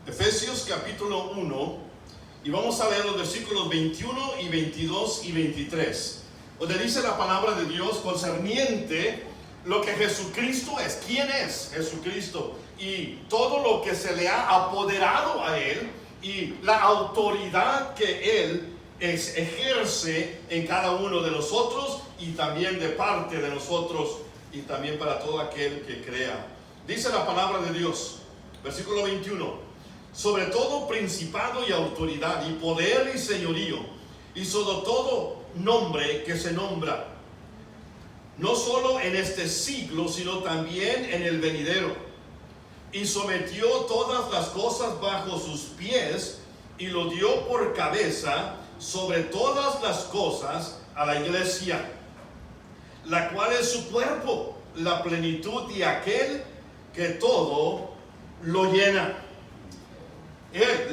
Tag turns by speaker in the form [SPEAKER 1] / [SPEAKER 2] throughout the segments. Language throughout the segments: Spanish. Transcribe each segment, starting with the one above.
[SPEAKER 1] Efesios capítulo 1, y vamos a leer los versículos 21 y 22 y 23, donde dice la palabra de Dios concerniente lo que Jesucristo es. ¿Quién es Jesucristo? Y todo lo que se le ha apoderado a Él y la autoridad que Él ejerce en cada uno de nosotros y también de parte de nosotros y también para todo aquel que crea. Dice la palabra de Dios, versículo 21: sobre todo principado y autoridad y poder y señorío y sobre todo nombre que se nombra, no solo en este siglo sino también en el venidero, y sometió todas las cosas bajo sus pies y lo dio por cabeza sobre todas las cosas a la iglesia, la cual es su cuerpo, la plenitud de aquel que todo lo llena.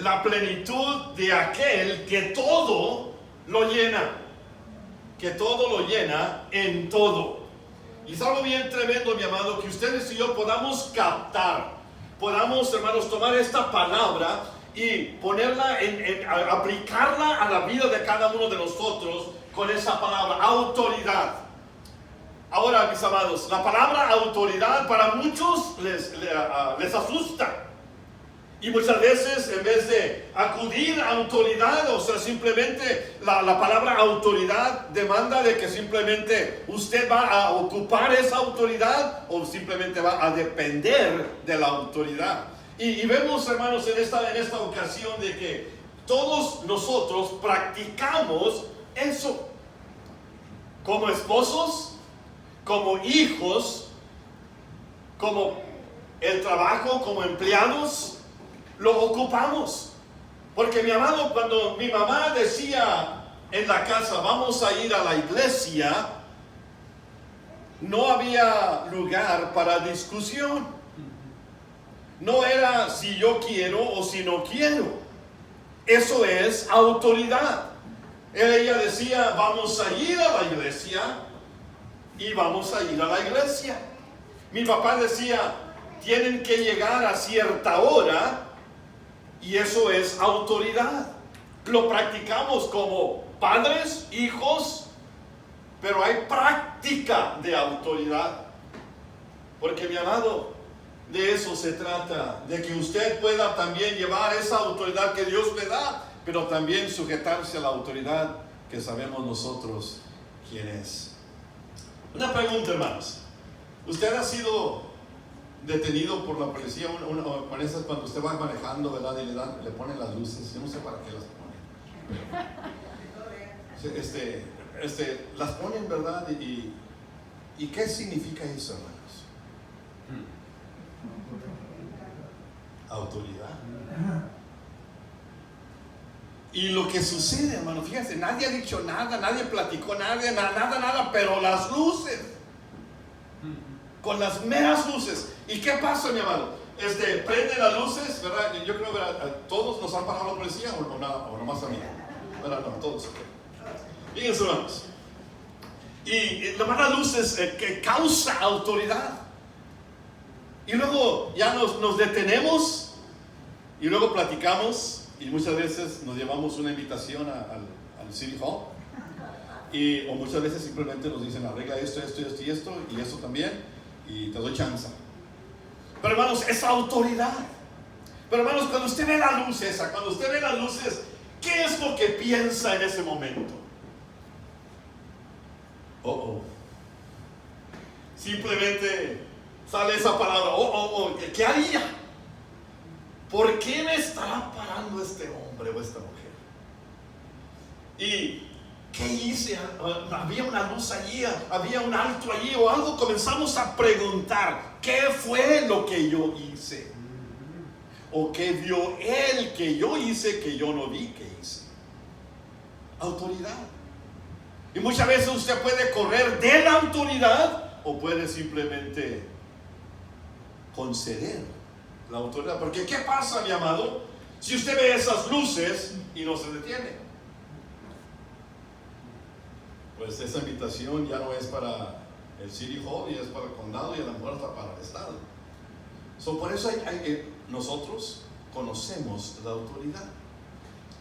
[SPEAKER 1] La plenitud de aquel que todo lo llena, que todo lo llena en todo. Y es algo bien tremendo, mi amado, que ustedes y yo podamos captar, podamos, hermanos, tomar esta palabra y ponerla, aplicarla a la vida de cada uno de nosotros con esa palabra, autoridad. Ahora, mis amados, la palabra autoridad para muchos les asusta. Y muchas veces, en vez de acudir a autoridad, o sea, simplemente la palabra autoridad demanda de que simplemente usted va a ocupar esa autoridad o simplemente va a depender de la autoridad. Y vemos, hermanos, en esta ocasión de que todos nosotros practicamos eso. Como esposos, como hijos, como el trabajo, como empleados, lo ocupamos. Porque, mi amado, cuando mi mamá decía en la casa, vamos a ir a la iglesia, no había lugar para discusión. No era si yo quiero o si no quiero. Eso es autoridad. Ella decía, vamos a ir a la iglesia, y vamos a ir a la iglesia. Mi papá decía, tienen que llegar a cierta hora, y eso es autoridad. Lo practicamos como padres, hijos, pero hay práctica de autoridad. Porque, mi amado, de eso se trata, de que usted pueda también llevar esa autoridad que Dios le da, pero también sujetarse a la autoridad que sabemos nosotros quién es. Una pregunta, hermanos. ¿Usted ha sido detenido por la policía? Cuando usted va manejando, ¿verdad? Y le ponen las luces. Yo no sé para qué las ponen. Las ponen, ¿verdad? ¿Y qué significa eso, hermanos? Autoridad. Y lo que sucede, hermano, fíjense, nadie ha dicho nada, nadie platicó nada, pero las luces, con las meras luces. ¿Y qué pasa, mi amado? Prende las luces, ¿verdad? Yo creo que todos nos han parado la policía, o nomás a mí, ¿verdad? No, todos. Fíjense, hermanos. Y nomás las luces que causa autoridad. Y luego ya nos detenemos y luego platicamos. Y muchas veces nos llevamos una invitación al City Hall, o muchas veces simplemente nos dicen arregla esto y esto también, y te doy chance. Pero, hermanos, es autoridad. Pero, hermanos, cuando usted ve la luz esa, cuando usted ve las luces, ¿qué es lo que piensa en ese momento? Simplemente sale esa palabra, ¿qué haría? ¿Por qué me estará parando este hombre o esta mujer? ¿Y qué hice? ¿Había una luz allí? ¿Había un alto allí o algo? Comenzamos a preguntar, ¿qué fue lo que yo hice? ¿O qué vio él que yo hice que yo no vi que hice? Autoridad. Y muchas veces usted puede correr de la autoridad o puede simplemente conceder la autoridad. Porque ¿qué pasa, mi amado? Si usted ve esas luces y no se detiene, pues esa invitación ya no es para el City Hall, y es para el condado, y a lo mejor hasta para el estado. Por eso nosotros conocemos la autoridad.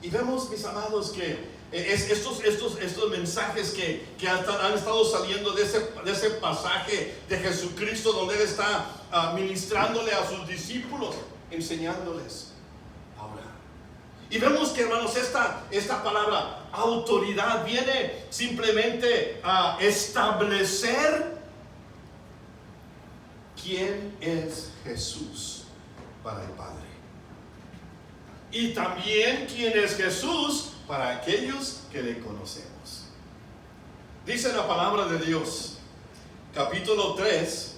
[SPEAKER 1] Y vemos, mis amados, que estos mensajes que han estado saliendo de ese pasaje de Jesucristo, donde Él está ministrándole a sus discípulos, enseñándoles a orar. Y vemos que, hermanos, esta palabra autoridad viene simplemente a establecer quién es Jesús para el Padre. Y también quién es Jesús para aquellos que le conocemos. Dice la palabra de Dios, capítulo 3,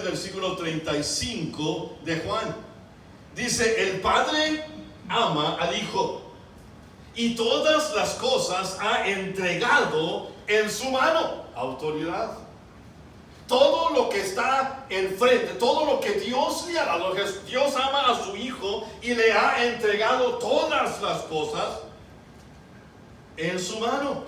[SPEAKER 1] versículo 35 de Juan. Dice: el Padre ama al Hijo y todas las cosas ha entregado en su mano. Autoridad. Todo lo que está enfrente, todo lo que Dios le ha dado, Dios ama a su Hijo y le ha entregado todas las cosas en su mano.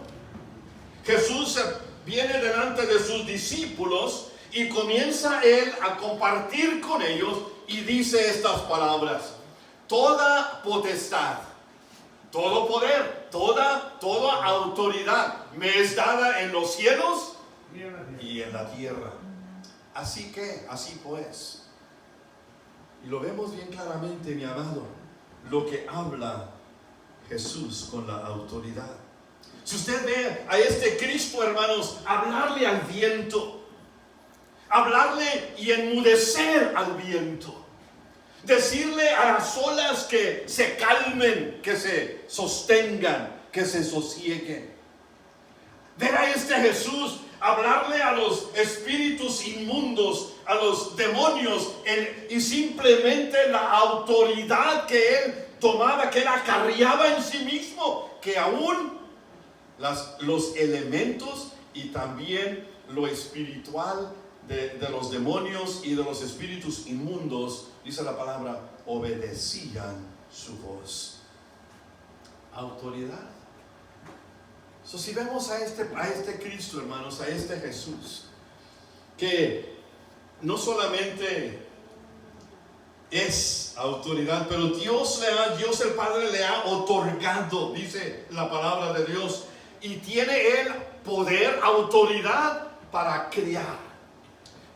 [SPEAKER 1] Jesús viene delante de sus discípulos y comienza Él a compartir con ellos y dice estas palabras: toda potestad, todo poder, toda autoridad me es dada en los cielos y en la tierra. Así pues, y lo vemos bien claramente, mi amado, lo que habla Jesús con la autoridad. Si usted ve a este Cristo, hermanos, hablarle al viento, hablarle y enmudecer al viento, decirle a las olas que se calmen, que se sostengan, que se sosieguen. Ver a este Jesús hablarle a los espíritus inmundos, a los demonios, y simplemente la autoridad que Él tomaba, que Él acarreaba en sí mismo, que aún los elementos y también lo espiritual de los demonios y de los espíritus inmundos, dice la palabra, obedecían su voz. Autoridad. Si vemos a este Cristo, hermanos, a este Jesús, que no solamente es autoridad, pero Dios el Padre le ha otorgado, dice la palabra de Dios, y tiene Él poder, autoridad para criar,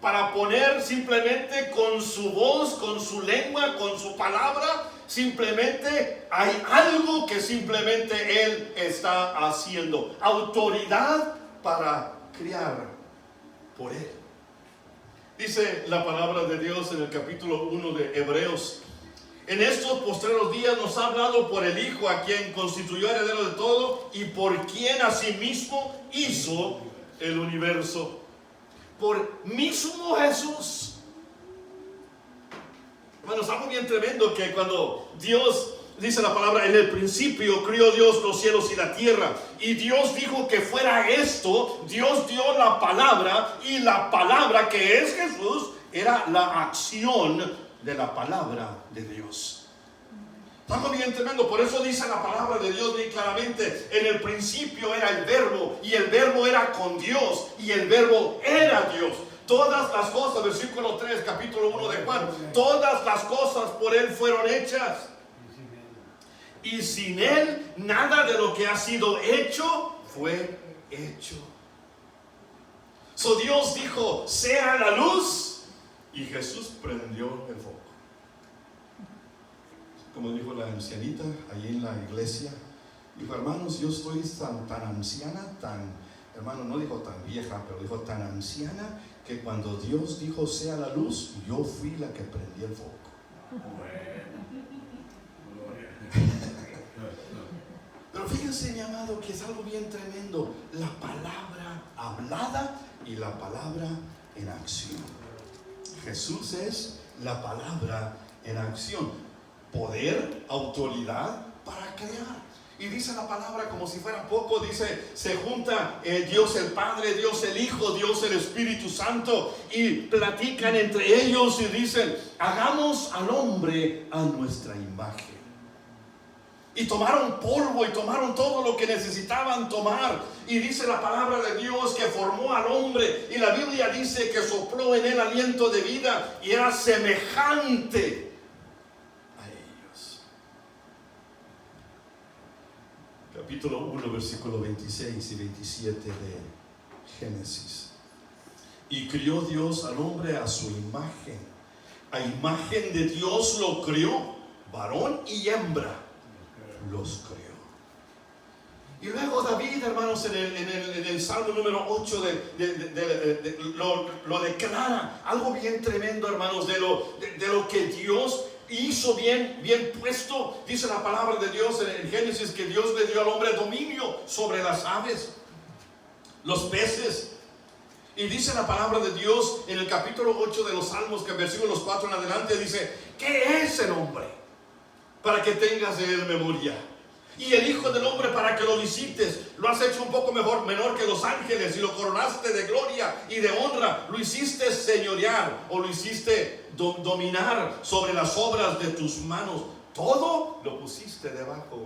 [SPEAKER 1] para poner simplemente con su voz, con su lengua, con su palabra. Simplemente hay algo que simplemente Él está haciendo. Autoridad para criar por Él. Dice la palabra de Dios en el capítulo 1 de Hebreos: en estos postreros días nos ha hablado por el Hijo, a quien constituyó heredero de todo y por quien asimismo hizo el universo. Por mismo Jesús. Bueno, es algo bien tremendo que cuando Dios, dice la palabra, en el principio crió Dios los cielos y la tierra, y Dios dijo que fuera esto, Dios dio la palabra, y la palabra que es Jesús era la acción de la palabra de Dios. Algo bien tremendo. Por eso dice la palabra de Dios bien claramente: en el principio era el verbo, y el verbo era con Dios, y el verbo era Dios. Todas las cosas, versículo 3, capítulo 1 de Juan, todas las cosas por Él fueron hechas, y sin Él nada de lo que ha sido hecho fue hecho. Dios dijo: sea la luz, y Jesús prendió el foco. Como dijo la ancianita allí en la iglesia, dijo: hermanos, yo estoy tan anciana, hermano, no dijo tan vieja, pero dijo tan anciana, que cuando Dios dijo sea la luz, yo fui la que prendí el foco. Pero fíjense, mi amado, que es algo bien tremendo: la palabra hablada y la palabra en acción. Jesús es la palabra en acción. Poder, autoridad para crear. Y dice la palabra como si fuera poco, dice, se junta Dios el Padre, Dios el Hijo, Dios el Espíritu Santo, y platican entre ellos y dicen: hagamos al hombre a nuestra imagen. Y tomaron polvo y tomaron todo lo que necesitaban tomar, y dice la palabra de Dios que formó al hombre, y la Biblia dice que sopló en él aliento de vida, y era semejante versículo 26 y 27 de Génesis. Y crió Dios al hombre a su imagen. A imagen de Dios lo crió, varón y hembra los crió. Y luego David, hermanos, en el Salmo número 8 lo declara, algo bien tremendo, hermanos, de lo que Dios hizo bien puesto. Dice la palabra de Dios en Génesis que Dios le dio al hombre dominio sobre las aves, los peces. Y dice la palabra de Dios en el capítulo 8 de los Salmos, que en versículos 4 en adelante dice: ¿qué es el hombre para que tengas de él memoria? Y el Hijo del Hombre para que lo visites. Lo has hecho un poco menor que los ángeles, y lo coronaste de gloria y de honra. Lo hiciste señorear, o lo hiciste dominar sobre las obras de tus manos. Todo lo pusiste debajo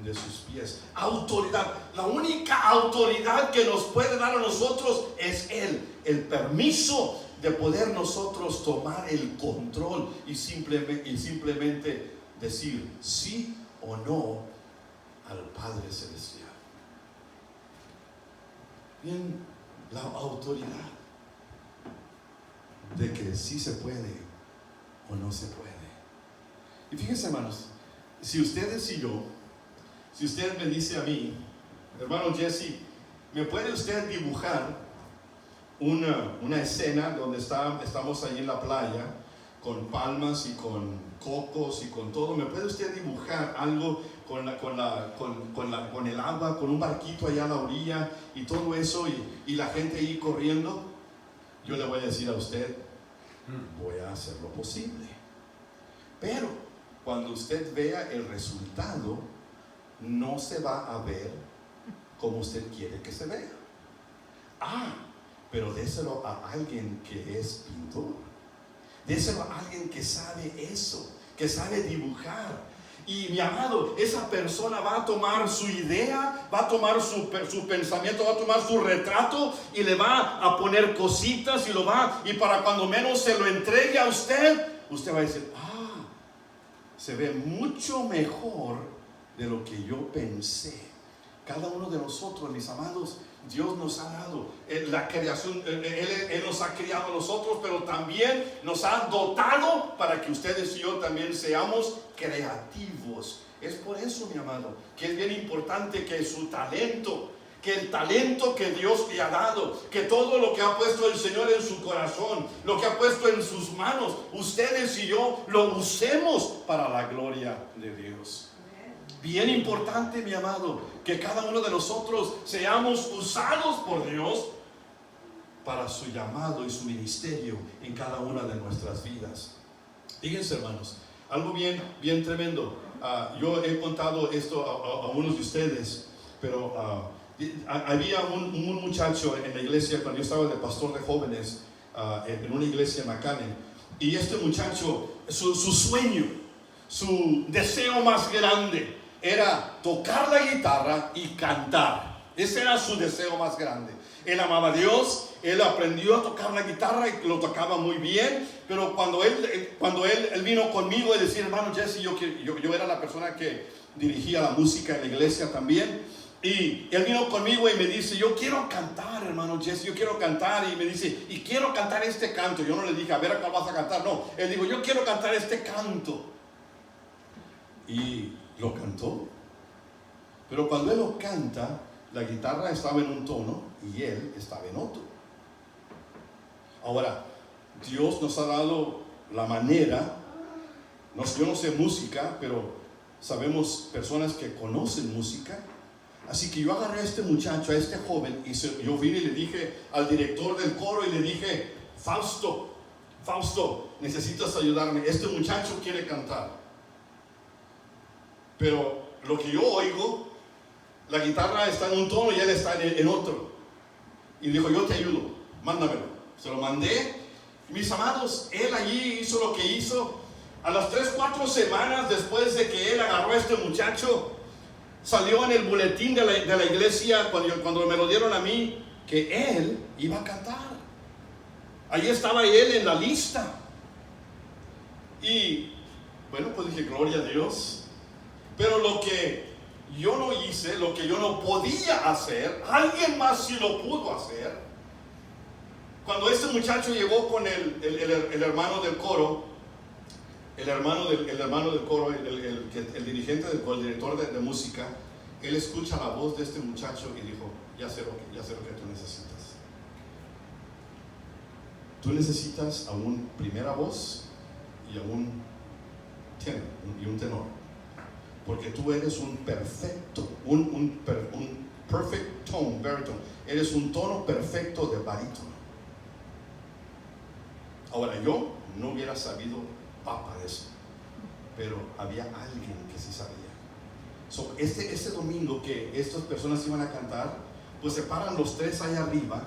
[SPEAKER 1] de sus pies. Autoridad. La única autoridad que nos puede dar a nosotros es Él. El permiso de poder nosotros tomar el control y simplemente decir sí o no al Padre Celestial. Bien, la autoridad de que sí se puede o no se puede. Y fíjense, hermanos, si ustedes y yo, si usted me dice a mí, hermano Jesse, ¿me puede usted dibujar una escena donde estamos ahí en la playa con palmas y con cocos y con todo? ¿Me puede usted dibujar algo con el agua, con un barquito allá a la orilla y todo eso, y la gente ahí corriendo? Yo le voy a decir a usted, voy a hacer lo posible. Pero cuando usted vea el resultado, no se va a ver como usted quiere que se vea. Pero déselo a alguien que es pintor. Déselo a alguien que sabe eso, que sabe dibujar. Y mi amado, esa persona va a tomar su idea, va a tomar su pensamiento, va a tomar su retrato y le va a poner cositas y para cuando menos se lo entregue a usted, usted va a decir: se ve mucho mejor de lo que yo pensé. Cada uno de nosotros, mis amados, Dios nos ha dado la creación. Él nos ha criado a nosotros, pero también nos ha dotado para que ustedes y yo también seamos creativos. Es por eso, mi amado, que es bien importante que su talento, que el talento que Dios le ha dado, que todo lo que ha puesto el Señor en su corazón, lo que ha puesto en sus manos, ustedes y yo lo usemos para la gloria de Dios. Bien importante, mi amado, que cada uno de nosotros seamos usados por Dios para su llamado y su ministerio en cada una de nuestras vidas. Fíjense, hermanos, algo bien tremendo. Yo he contado esto a unos de ustedes, pero había un muchacho en la iglesia cuando yo estaba de pastor de jóvenes en una iglesia en McAllen, y este muchacho, su sueño, su deseo más grande era tocar la guitarra y cantar. Ese era su deseo más grande. Él amaba a Dios, él aprendió a tocar la guitarra y lo tocaba muy bien. Pero cuando él vino conmigo y decía: hermano Jesse, yo era la persona que dirigía la música en la iglesia también, y él vino conmigo y me dice: yo quiero cantar, hermano Jesse, yo quiero cantar. Y me dice: y quiero cantar este canto. Yo no le dije: a ver, ¿a cuál vas a cantar? No, él dijo: yo quiero cantar este canto. Y lo cantó. Pero cuando él lo canta, la guitarra estaba en un tono y él estaba en otro. Ahora, Dios nos ha dado la manera. Yo no sé música, pero sabemos personas que conocen música. Así que yo agarré a este muchacho, a este joven, y yo vine y le dije al director del coro y le dije: Fausto, necesitas ayudarme. Este muchacho quiere cantar, pero lo que yo oigo, la guitarra está en un tono y él está en otro. Y dijo: yo te ayudo, mándamelo. Se lo mandé. Mis amados, él allí hizo lo que hizo. A las 3-4 semanas después de que él agarró a este muchacho, salió en el boletín de la iglesia, cuando me lo dieron a mí, que él iba a cantar. Allí estaba él en la lista. Y bueno, pues dije: gloria a Dios. Pero lo que yo no hice lo que yo no podía hacer, alguien más sí lo pudo hacer. Cuando este muchacho llegó con el hermano del coro, el dirigente del coro, el director de música, él escucha la voz de este muchacho y dijo: ya sé lo que tú necesitas. Tú necesitas a un primera voz y a un tenor, porque tú eres un perfecto, un perfect tone, baritone. Eres un tono perfecto de barítono. Ahora, yo no hubiera sabido papa de eso, pero había alguien que sí sabía. So, este domingo que estas personas iban a cantar, pues se paran los tres allá arriba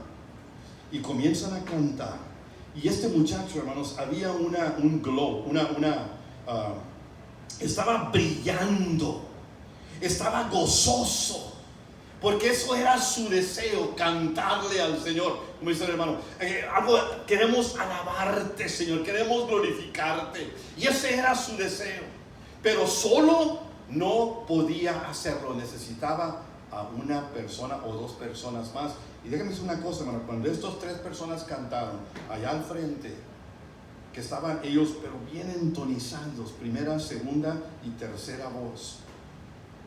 [SPEAKER 1] y comienzan a cantar. Y este muchacho, hermanos, había un glow, estaba brillando, estaba gozoso, porque eso era su deseo, cantarle al Señor. Como dice el hermano, queremos alabarte, Señor, queremos glorificarte. Y ese era su deseo, pero solo no podía hacerlo, necesitaba a una persona o dos personas más. Y déjame decir una cosa, hermano, cuando estas tres personas cantaron allá al frente, que estaban ellos pero bien entonizados, primera, segunda y tercera voz,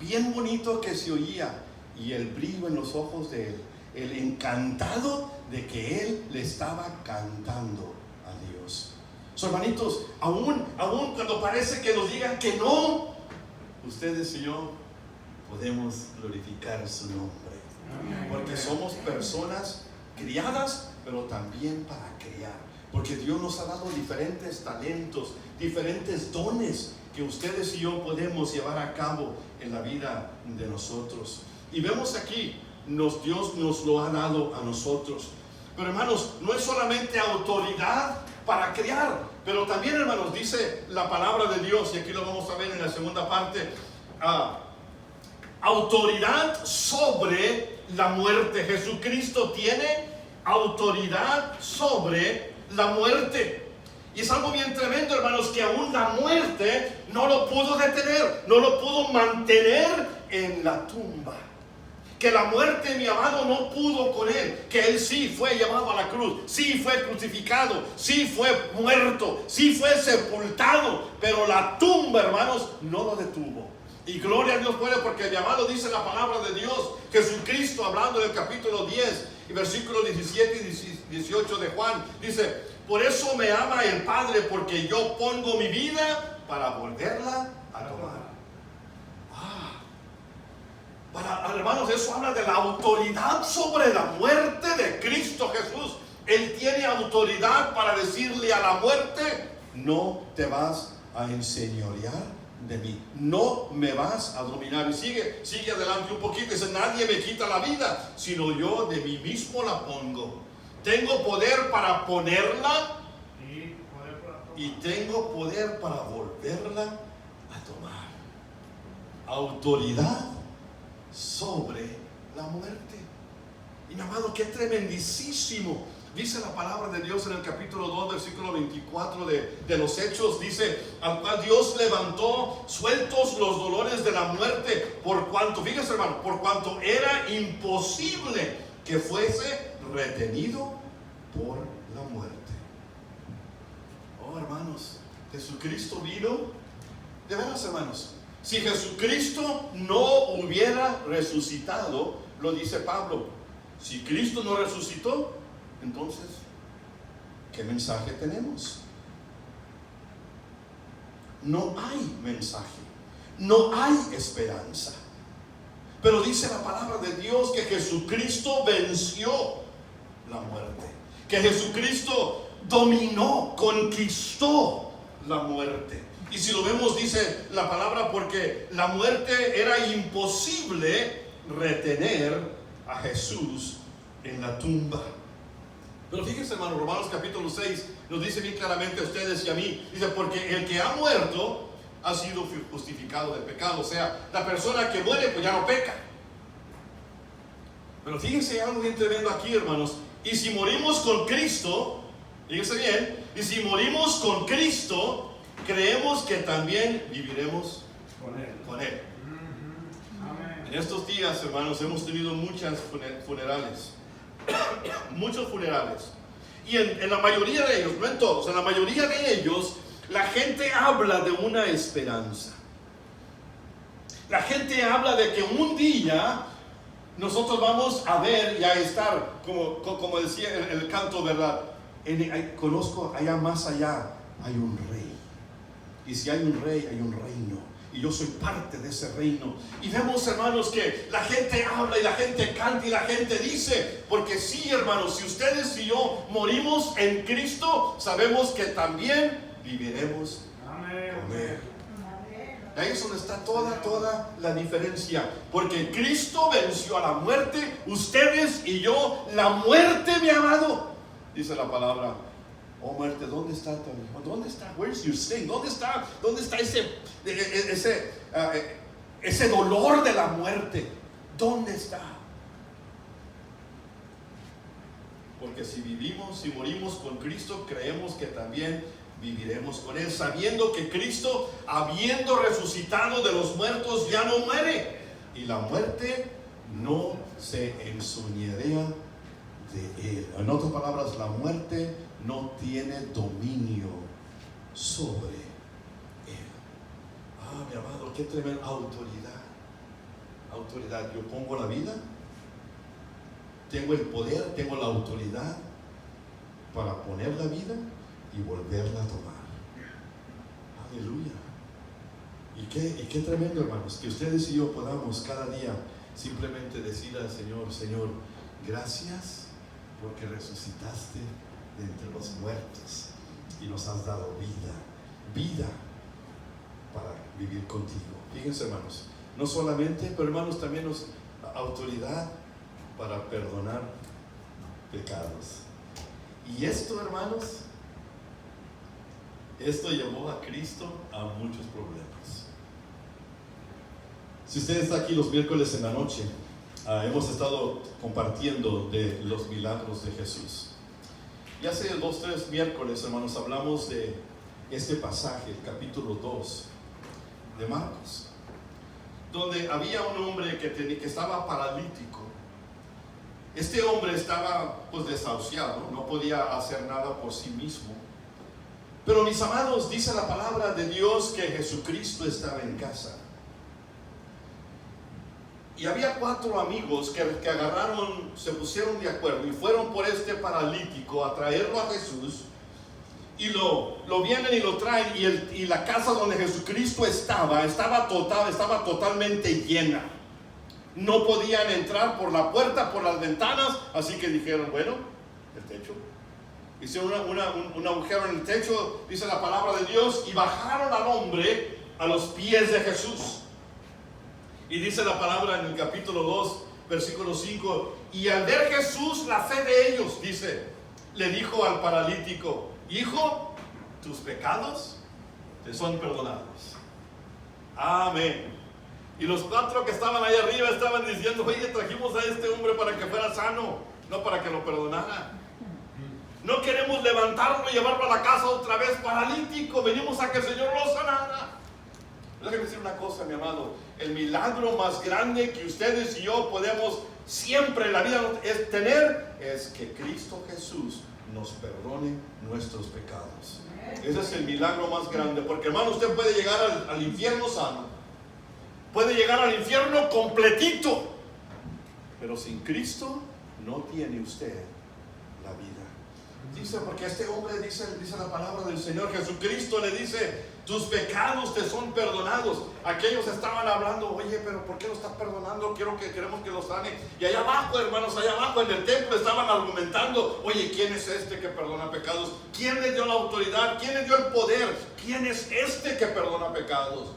[SPEAKER 1] bien bonito que se oía, y el brillo en los ojos de él, el encantado de que él le estaba cantando a Dios. So, hermanitos, aún cuando parece que nos digan que no, ustedes y yo podemos glorificar su nombre, porque somos personas criadas, pero también para criar, porque Dios nos ha dado diferentes talentos, diferentes dones que ustedes y yo podemos llevar a cabo en la vida de nosotros. Y vemos aquí, Dios nos lo ha dado a nosotros. Pero hermanos, no es solamente autoridad para criar, pero también, hermanos, dice la palabra de Dios, y aquí lo vamos a ver en la segunda parte, autoridad sobre la muerte. Jesucristo tiene autoridad sobre la muerte. Y es algo bien tremendo, hermanos, que aún la muerte no lo pudo detener, no lo pudo mantener en la tumba. Que la muerte, mi amado, no pudo con él. Que él sí fue llevado a la cruz, sí fue crucificado, sí fue muerto, sí fue sepultado, pero la tumba, hermanos, no lo detuvo. Y gloria a Dios, porque mi amado, dice la palabra de Dios, Jesucristo, hablando del capítulo 10 y versículos 17 y 18 de Juan, dice: por eso me ama el Padre, porque yo pongo mi vida para volverla a tomar. Hermanos, eso habla de la autoridad sobre la muerte de Cristo Jesús. Él tiene autoridad para decirle a la muerte: no te vas a enseñorear de mí, no me vas a dominar. Y sigue adelante un poquito, dice: nadie me quita la vida, sino yo de mí mismo la pongo. Tengo poder para ponerla y tengo poder para volverla a tomar. Autoridad sobre la muerte. Y mi amado, qué tremendísimo. Dice la palabra de Dios en el capítulo 2, versículo 24 de los Hechos, dice: al cual Dios levantó sueltos los dolores de la muerte, por cuanto, fíjese, hermano, por cuanto era imposible que fuese retenido por la muerte. Oh, hermanos, Jesucristo vino, de veras, hermanos. Si Jesucristo no hubiera resucitado, lo dice Pablo, si Cristo no resucitó, entonces, ¿qué mensaje tenemos? No hay mensaje, no hay esperanza. Pero dice la palabra de Dios que Jesucristo venció la muerte, que Jesucristo dominó, conquistó la muerte. Y si lo vemos, dice la palabra, porque la muerte era imposible retener a Jesús en la tumba. Pero fíjense, hermano, Romanos capítulo 6 nos dice bien claramente a ustedes y a mí, dice: porque el que ha muerto ha sido justificado del pecado. O sea, la persona que muere pues ya no peca. Pero fíjense algo bien tremendo aquí, hermanos. Y si morimos con Cristo, fíjense bien, y si morimos con Cristo, creemos que también viviremos con Él. En estos días, hermanos, hemos tenido muchas funerales. Muchos funerales. Y en la mayoría de ellos, no en todos, en la mayoría de ellos, la gente habla de una esperanza. La gente habla de que un día nosotros vamos a ver y a estar, como decía el canto, ¿verdad? Conozco allá más allá, hay un rey. Y si hay un rey, hay un reino. Y yo soy parte de ese reino. Y vemos, hermanos, que la gente habla y la gente canta y la gente dice. Porque sí, hermanos, si ustedes y yo morimos en Cristo, sabemos que también viviremos con Él. Ahí es donde está toda la diferencia. Porque Cristo venció a la muerte. Ustedes y yo, la muerte, mi amado. Dice la palabra: oh muerte, ¿dónde está tu hijo? ¿Dónde está? Where's your sting? ¿Dónde está ese dolor de la muerte? ¿Dónde está? Porque si vivimos, si morimos con Cristo, creemos que también viviremos con Él, sabiendo que Cristo, habiendo resucitado de los muertos, ya no muere. Y la muerte no se enseñorea de Él. En otras palabras, la muerte no tiene dominio sobre Él. Ah, mi amado, qué tremenda autoridad. Autoridad. Yo pongo la vida, tengo el poder, tengo la autoridad para poner la vida y volverla a tomar. Aleluya. Y qué tremendo, hermanos, que ustedes y yo podamos cada día simplemente decir al Señor: Señor, gracias porque resucitaste de entre los muertos y nos has dado vida para vivir contigo. Fíjense, hermanos, no solamente, pero hermanos, también nos autoridad para perdonar pecados. Y esto, hermanos, esto llevó a Cristo a muchos problemas. Si usted está aquí los miércoles en la noche, hemos estado compartiendo de los milagros de Jesús. Y hace 2-3 miércoles, hermanos, hablamos de este pasaje, el capítulo 2 de Marcos, donde había un hombre que estaba paralítico. Este hombre estaba pues desahuciado, no podía hacer nada por sí mismo. Pero mis amados, dice la palabra de Dios que Jesucristo estaba en casa. Y había 4 amigos que agarraron, se pusieron de acuerdo y fueron por este paralítico a traerlo a Jesús. Y lo vienen y lo traen, y la casa donde Jesucristo estaba totalmente llena. No podían entrar por la puerta, por las ventanas, así que dijeron: bueno, el techo. Hicieron un agujero en el techo, dice la palabra de Dios, y bajaron al hombre a los pies de Jesús. Y dice la palabra en el capítulo 2, versículo 5: y al ver Jesús la fe de ellos, dice, le dijo al paralítico: hijo, tus pecados te son perdonados. Amén. Y los 4 que estaban ahí arriba estaban diciendo: oye, trajimos a este hombre para que fuera sano, no para que lo perdonara. No queremos levantarlo y llevarlo a la casa otra vez paralítico. Venimos a que el Señor lo sanara. Déjame decir una cosa, mi amado: el milagro más grande que ustedes y yo podemos siempre en la vida tener es que Cristo Jesús nos perdone nuestros pecados. Ese es el milagro más grande, porque, hermano, usted puede llegar al infierno sano, puede llegar al infierno completito, pero sin Cristo no tiene usted la vida. Dice, porque este hombre dice la palabra del Señor, Jesucristo le dice: tus pecados te son perdonados. Aquellos estaban hablando: oye, pero ¿por qué lo estás perdonando? Queremos que lo sane. Y allá abajo, hermanos, allá abajo en el templo estaban argumentando: oye, ¿quién es este que perdona pecados? ¿Quién le dio la autoridad? ¿Quién le dio el poder? ¿Quién es este que perdona pecados?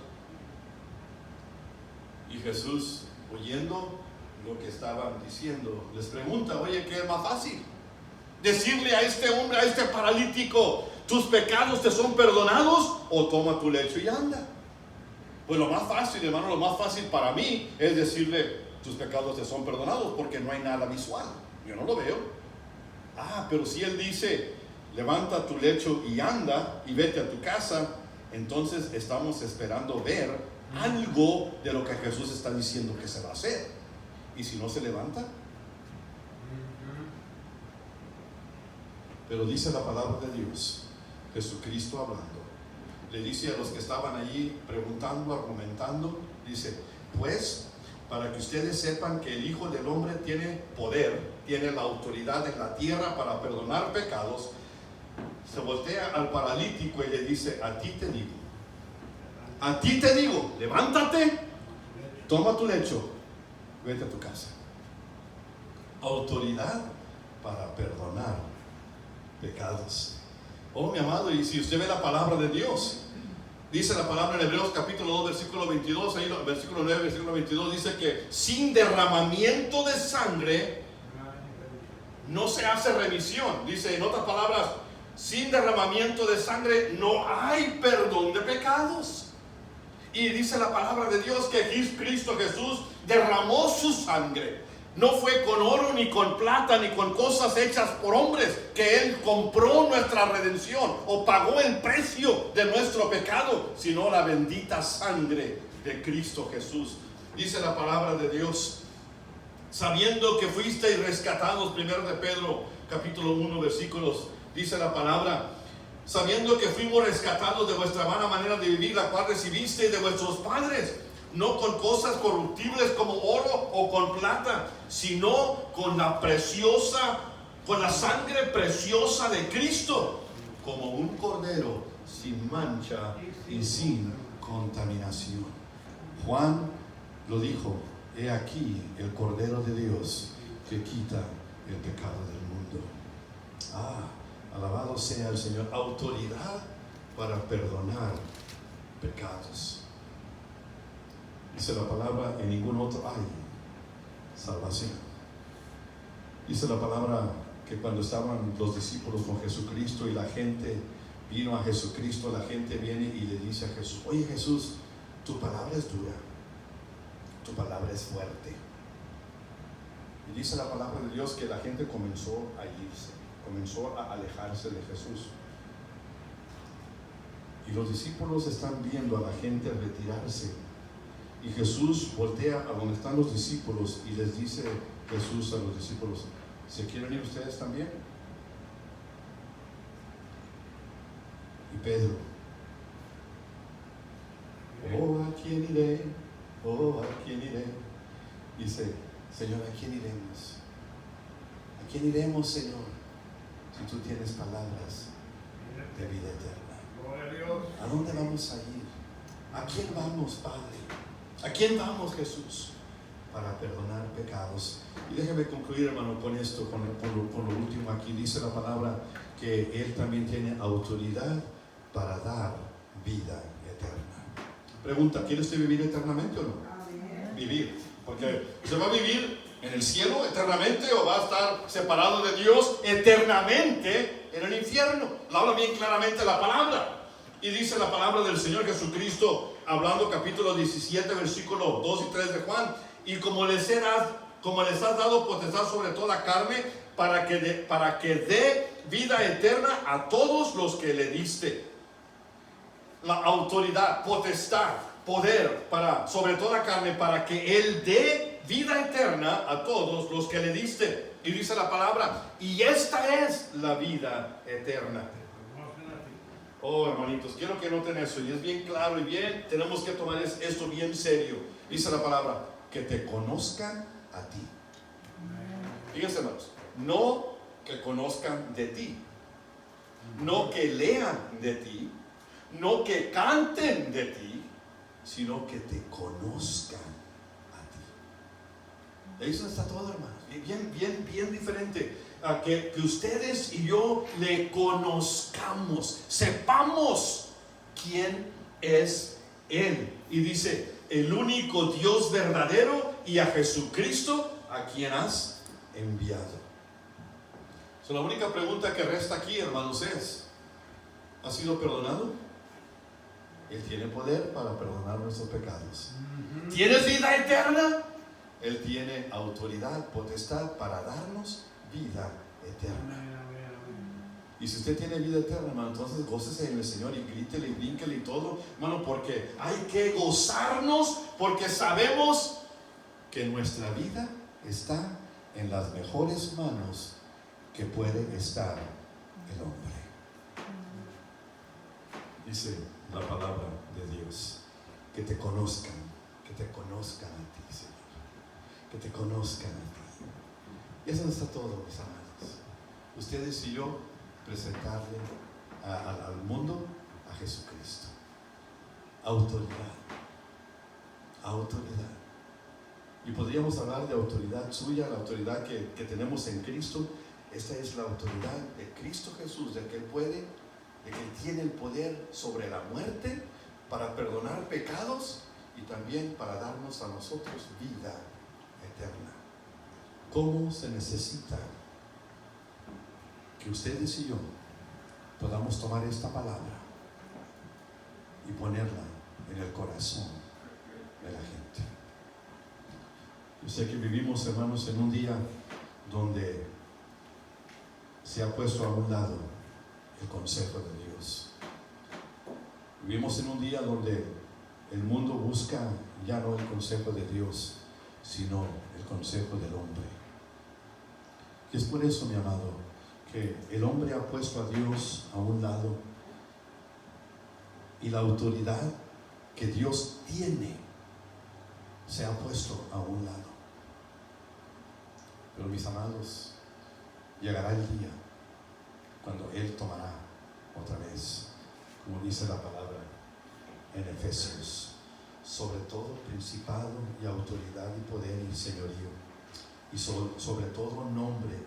[SPEAKER 1] Y Jesús, oyendo lo que estaban diciendo, les pregunta: oye, ¿qué es más fácil? Decirle a este hombre, a este paralítico: tus pecados te son perdonados, o toma tu lecho y anda. Pues lo más fácil, hermano, lo más fácil para mí es decirle: tus pecados te son perdonados, porque no hay nada visual, yo no lo veo. Pero si él dice: levanta tu lecho y anda y vete a tu casa, entonces estamos esperando ver algo de lo que Jesús está diciendo que se va a hacer. Y si no se levanta, pero dice la palabra de Dios, Jesucristo hablando, le dice a los que estaban allí preguntando, argumentando, dice: pues para que ustedes sepan que el Hijo del Hombre tiene poder, tiene la autoridad en la tierra para perdonar pecados, se voltea al paralítico y le dice: a ti te digo, levántate, toma tu lecho, vete a tu casa. Autoridad para perdonar pecados. Oh, mi amado, y si usted ve la palabra de Dios, dice la palabra en Hebreos capítulo 2, versículo 22, ahí versículo 9, versículo 22, dice que sin derramamiento de sangre no se hace remisión. Dice, en otras palabras, sin derramamiento de sangre no hay perdón de pecados. Y dice la palabra de Dios que Cristo Jesús derramó su sangre. No fue con oro, ni con plata, ni con cosas hechas por hombres, que Él compró nuestra redención o pagó el precio de nuestro pecado, sino la bendita sangre de Cristo Jesús. Dice la palabra de Dios: sabiendo que fuisteis rescatados, primero de Pedro capítulo 1 versículos, dice la palabra: sabiendo que fuimos rescatados de vuestra vana manera de vivir, la cual recibisteis de vuestros padres, no con cosas corruptibles como oro o con plata, sino con la sangre preciosa de Cristo, como un cordero sin mancha y sin contaminación. Juan lo dijo: he aquí el Cordero de Dios que quita el pecado del mundo. Alabado sea el Señor. Autoridad para perdonar pecados. Dice la palabra: en ningún otro hay salvación. Dice la palabra que cuando estaban los discípulos con Jesucristo y la gente vino a Jesucristo, la gente viene y le dice a Jesús: oye Jesús, tu palabra es dura, tu palabra es fuerte. Y dice la palabra de Dios que la gente comenzó a irse, comenzó a alejarse de Jesús. Y los discípulos están viendo a la gente retirarse. Y Jesús voltea a donde están los discípulos y les dice Jesús a los discípulos: ¿se quieren ir ustedes también? Y Pedro: oh, ¿a quién iré? Oh, ¿a quién iré? Dice: Señor, ¿a quién iremos? ¿A quién iremos, Señor, si tú tienes palabras de vida eterna? ¿A dónde vamos a ir? ¿A quién vamos, Padre? ¿A quién vamos, Jesús? Para perdonar pecados. Y déjeme concluir, hermano, con esto, con lo último aquí. Dice la palabra que Él también tiene autoridad para dar vida eterna. Pregunta: ¿quiere usted vivir eternamente o no? Amén. Vivir. Porque ¿se va a vivir en el cielo eternamente o va a estar separado de Dios eternamente en el infierno? Lo habla bien claramente la palabra. Y dice la palabra del Señor Jesucristo, hablando capítulo 17, versículos 2 y 3 de Juan: y como les has dado potestad sobre toda carne, para que dé vida eterna a todos los que le diste. La autoridad, potestad, poder sobre toda carne, para que Él dé vida eterna a todos los que le diste. Y dice la palabra: y esta es la vida eterna. Oh, hermanitos, quiero que noten eso, y es bien claro y bien, tenemos que tomar esto bien serio. Dice la palabra: que te conozcan a ti. Fíjense, hermanos, no que conozcan de ti, no que lean de ti, no que canten de ti, sino que te conozcan a ti. Eso está todo, hermanos, bien diferente. A que ustedes y yo le conozcamos, sepamos quién es Él. Y dice: el único Dios verdadero, y a Jesucristo a quien has enviado. La única pregunta que resta aquí, hermanos, es: ¿has sido perdonado? Él tiene poder para perdonar nuestros pecados. ¿Tienes vida eterna? Él tiene autoridad, potestad para darnos vida eterna. Y si usted tiene vida eterna, hermano, entonces gócese en el Señor y grítele y brínquele y todo, hermano, porque hay que gozarnos, porque sabemos que nuestra vida está en las mejores manos que puede estar el hombre. Dice la palabra de Dios, que te conozcan a ti, Señor, que te conozcan a ti. Y eso no está todo, mis amados. Ustedes y yo presentarle al mundo a Jesucristo. Autoridad. Y podríamos hablar de autoridad suya, la autoridad que tenemos en Cristo. Esta es la autoridad de Cristo Jesús, de que Él puede, de que Él tiene el poder sobre la muerte para perdonar pecados y también para darnos a nosotros vida eterna. ¿Cómo se necesita que ustedes y yo podamos tomar esta palabra y ponerla en el corazón de la gente? Yo sé que vivimos, hermanos, en un día donde se ha puesto a un lado el consejo de Dios. Vivimos en un día donde el mundo busca ya no el consejo de Dios, sino el consejo del hombre. Y es por eso, mi amado, que el hombre ha puesto a Dios a un lado y la autoridad que Dios tiene se ha puesto a un lado. Pero, mis amados, llegará el día cuando Él tomará otra vez, como dice la palabra en Efesios, sobre todo principado y autoridad y poder y señorío, y sobre todo nombre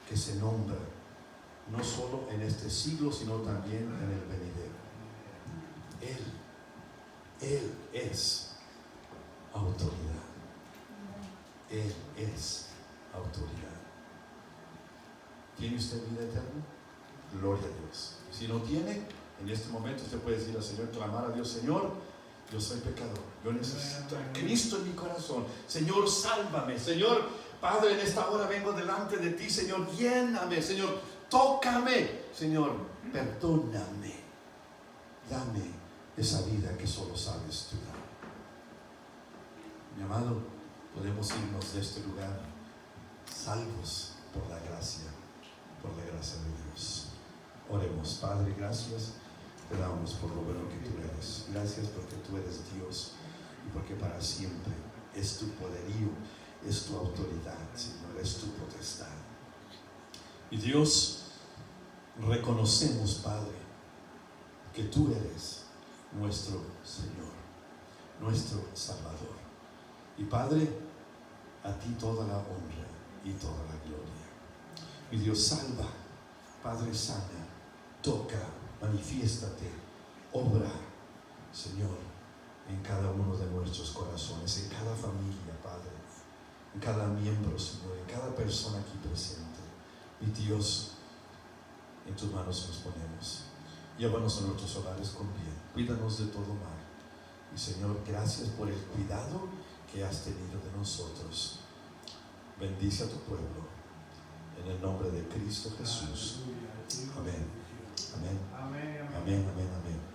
[SPEAKER 1] que se nombra, no solo en este siglo, sino también en el venidero. Él es autoridad. Él es autoridad. ¿Tiene usted vida eterna? Gloria a Dios. Si no tiene, en este momento usted puede decir al Señor, clamar a Dios: Señor, yo soy pecador, yo necesito a Cristo en mi corazón. Señor, sálvame. Señor, Padre, en esta hora vengo delante de ti. Señor, lléname. Señor, tócame. Señor, perdóname. Dame esa vida que solo sabes tú dar. Mi amado, podemos irnos de este lugar salvos por la gracia de Dios. Oremos. Padre, gracias te damos por lo bueno que tú eres. Gracias porque tú eres Dios y porque para siempre es tu poderío, es tu autoridad, Señor, es tu potestad. Y Dios, reconocemos, Padre, que tú eres nuestro Señor, nuestro Salvador. Y Padre, a ti toda la honra y toda la gloria. Mi Dios, salva, Padre, sana, toca, manifiéstate, obra, Señor, en cada uno de nuestros corazones, en cada familia, Padre, en cada miembro, Señor, en cada persona aquí presente. Mi Dios, en tus manos nos ponemos. Llévanos a nuestros hogares con bien, cuídanos de todo mal. Y Señor, gracias por el cuidado que has tenido de nosotros. Bendice a tu pueblo en el nombre de Cristo Jesús. Amén. Amén. Amén. Amén. Amén.